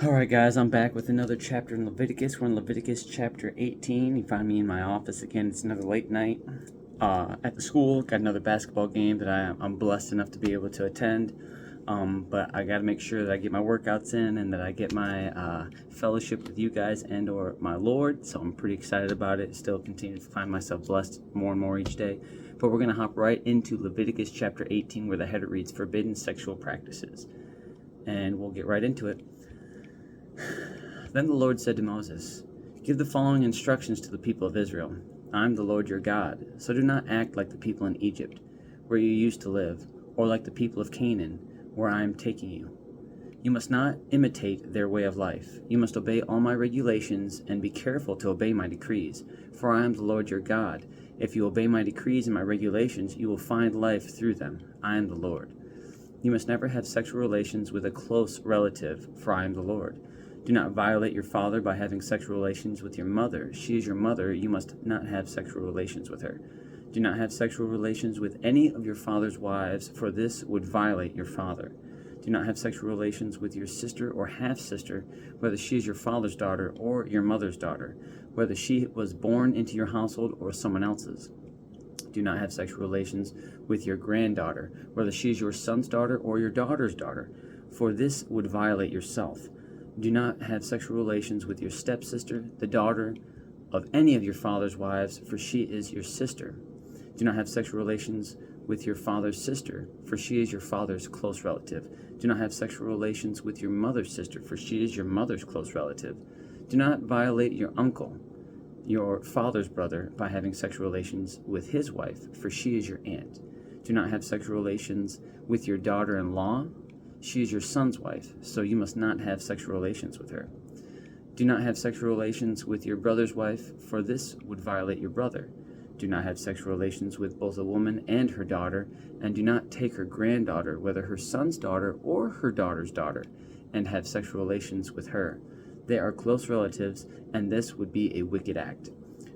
Alright guys, I'm back with another chapter in Leviticus. We're in Leviticus chapter 18. You find me in my office again. It's another late night at the school. Got another basketball game that I'm blessed enough to be able to attend. But I got to make sure that I get my workouts in and that I get my fellowship with you guys and or my Lord. So I'm pretty excited about it. Still continue to find myself blessed more and more each day. But we're going to hop right into Leviticus chapter 18 where the header reads Forbidden Sexual Practices. And we'll get right into it. Then the Lord said to Moses, "Give the following instructions to the people of Israel. I am the Lord your God, so do not act like the people in Egypt, where you used to live, or like the people of Canaan, where I am taking you. You must not imitate their way of life. You must obey all my regulations and be careful to obey my decrees, for I am the Lord your God. If you obey my decrees and my regulations, you will find life through them. I am the Lord. You must never have sexual relations with a close relative, for I am the Lord. Do not violate your father by having sexual relations with your mother. She is your mother. You must not have sexual relations with her. Do not have sexual relations with any of your father's wives, for this would violate your father. Do not have sexual relations with your sister or half-sister, whether she is your father's daughter or your mother's daughter, whether she was born into your household or someone else's. Do not have sexual relations with your granddaughter, whether she is your son's daughter or your daughter's daughter, for this would violate yourself. Do not have sexual relations with your stepsister, the daughter of any of your father's wives, for she is your sister. Do not have sexual relations with your father's sister, for she is your father's close relative. Do not have sexual relations with your mother's sister, for she is your mother's close relative. Do not violate your uncle, your father's brother, by having sexual relations with his wife, for she is your aunt. Do not have sexual relations with your daughter-in-law. She is your son's wife, so you must not have sexual relations with her. Do not have sexual relations with your brother's wife, for this would violate your brother. Do not have sexual relations with both a woman and her daughter, and do not take her granddaughter, whether her son's daughter or her daughter's daughter, and have sexual relations with her. They are close relatives, and this would be a wicked act.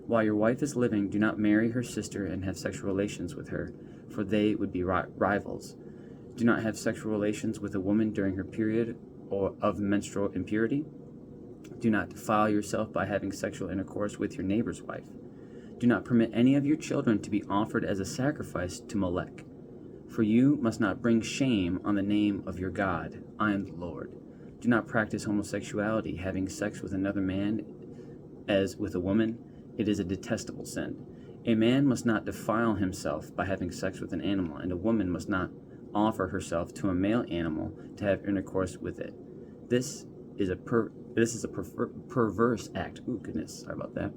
While your wife is living, do not marry her sister and have sexual relations with her, for they would be rivals. Do not have sexual relations with a woman during her period or of menstrual impurity. Do not defile yourself by having sexual intercourse with your neighbor's wife. Do not permit any of your children to be offered as a sacrifice to Molech. For you must not bring shame on the name of your God. I am the Lord. Do not practice homosexuality, having sex with another man as with a woman. It is a detestable sin. A man must not defile himself by having sex with an animal, and a woman must not offer herself to a male animal to have intercourse with it. This is a perverse act. Ooh, goodness, sorry about that.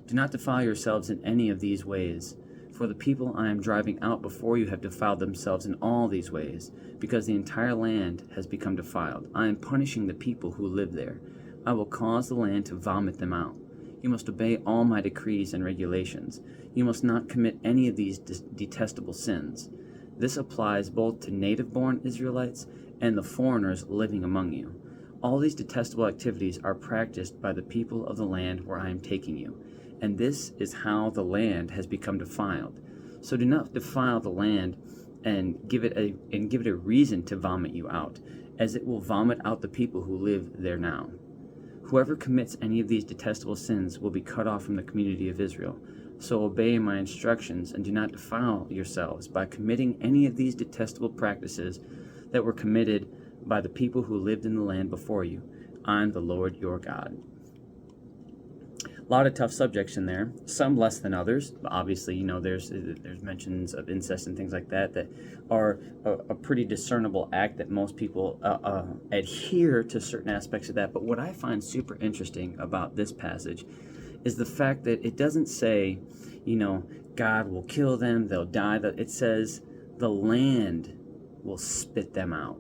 Do not defile yourselves in any of these ways, for the people I am driving out before you have defiled themselves in all these ways, because the entire land has become defiled. I am punishing the people who live there. I will cause the land to vomit them out. You must obey all my decrees and regulations. You must not commit any of these detestable sins. This applies both to native-born Israelites and the foreigners living among you. All these detestable activities are practiced by the people of the land where I am taking you, and this is how the land has become defiled. So do not defile the land and give it a reason to vomit you out, as it will vomit out the people who live there now. Whoever commits any of these detestable sins will be cut off from the community of Israel. So obey my instructions and do not defile yourselves by committing any of these detestable practices that were committed by the people who lived in the land before you. I am the Lord your God." A lot of tough subjects in there, some less than others. Obviously, there's mentions of incest and things like that that are a pretty discernible act that most people adhere to certain aspects of that. But what I find super interesting about this passage is the fact that it doesn't say, God will kill them, they'll die. It says the land will spit them out.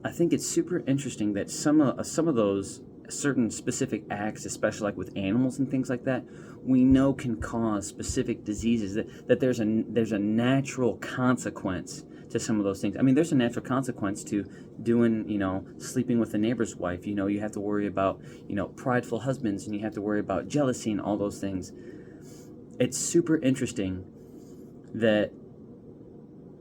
I think it's super interesting that some of those certain specific acts, especially like with animals and things like that, we know can cause specific diseases, that there's a natural consequence to some of those things. I mean, there's a natural consequence to doing, sleeping with the neighbor's wife. You have to worry about, prideful husbands, and you have to worry about jealousy and all those things. It's super interesting that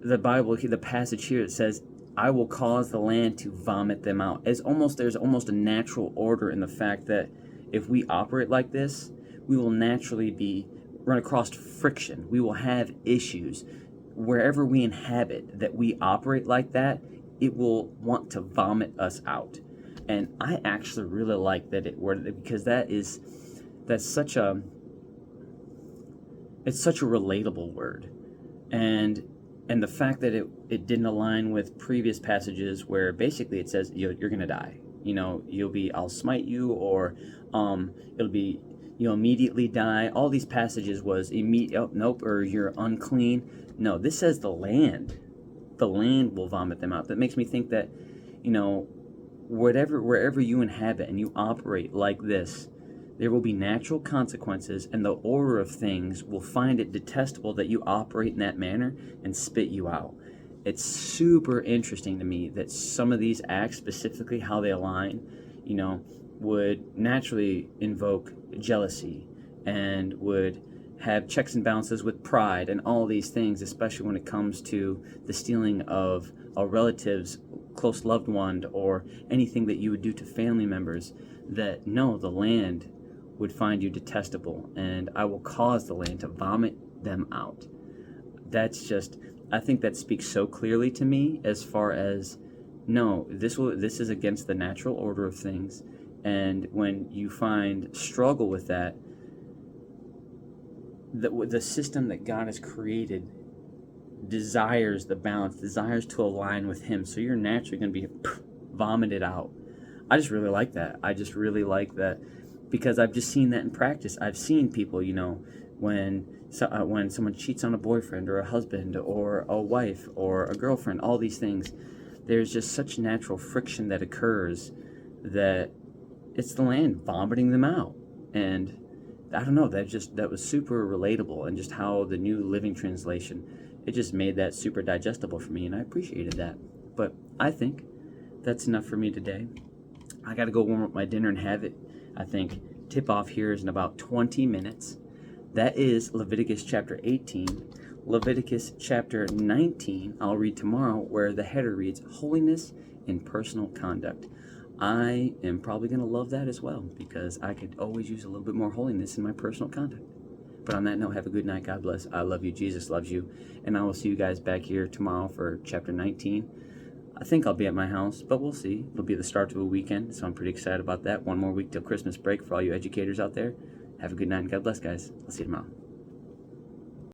the Bible, the passage here, it says I will cause the land to vomit them out. There's almost a natural order in the fact that if we operate like this, we will naturally be run across friction. We will have issues. Wherever we inhabit that we operate like that, it will want to vomit us out. And I actually really like that it worded, because that's such a it's such a relatable word. And the fact that it didn't align with previous passages where basically it says you're gonna die. I'll smite you, or it'll be immediately die. All these passages was immediate. Oh, nope, or you're unclean. No, this says the land will vomit them out. That makes me think that wherever you inhabit and you operate like this, there will be natural consequences, and the order of things will find it detestable that you operate in that manner and spit you out. It's super interesting to me that some of these acts, specifically how they align, would naturally invoke jealousy and would have checks and balances with pride and all these things, especially when it comes to the stealing of a relative's close loved one or anything that you would do to family members. That no, the land would find you detestable, and I will cause the land to vomit them out. I think that speaks so clearly to me as far as, no, this is against the natural order of things. And when you find struggle with that, the system that God has created desires the balance, desires to align with Him. So you're naturally going to be vomited out. I just really like that. I just really like that, because I've just seen that in practice. I've seen people, when someone cheats on a boyfriend or a husband or a wife or a girlfriend, all these things, there's just such natural friction that occurs that it's the land vomiting them out. And I don't know, that was super relatable, and just how the New Living Translation, it just made that super digestible for me, and I appreciated that. But I think that's enough for me today. I got to go warm up my dinner and have it. I think tip-off here is in about 20 minutes. That is Leviticus chapter 18. Leviticus chapter 19, I'll read tomorrow, where the header reads, Holiness in Personal Conduct. I am probably going to love that as well, because I could always use a little bit more holiness in my personal conduct. But on that note, have a good night. God bless. I love you. Jesus loves you. And I will see you guys back here tomorrow for chapter 19. I think I'll be at my house, but we'll see. It'll be the start of a weekend, so I'm pretty excited about that. One more week till Christmas break for all you educators out there. Have a good night, and God bless, guys. I'll see you tomorrow.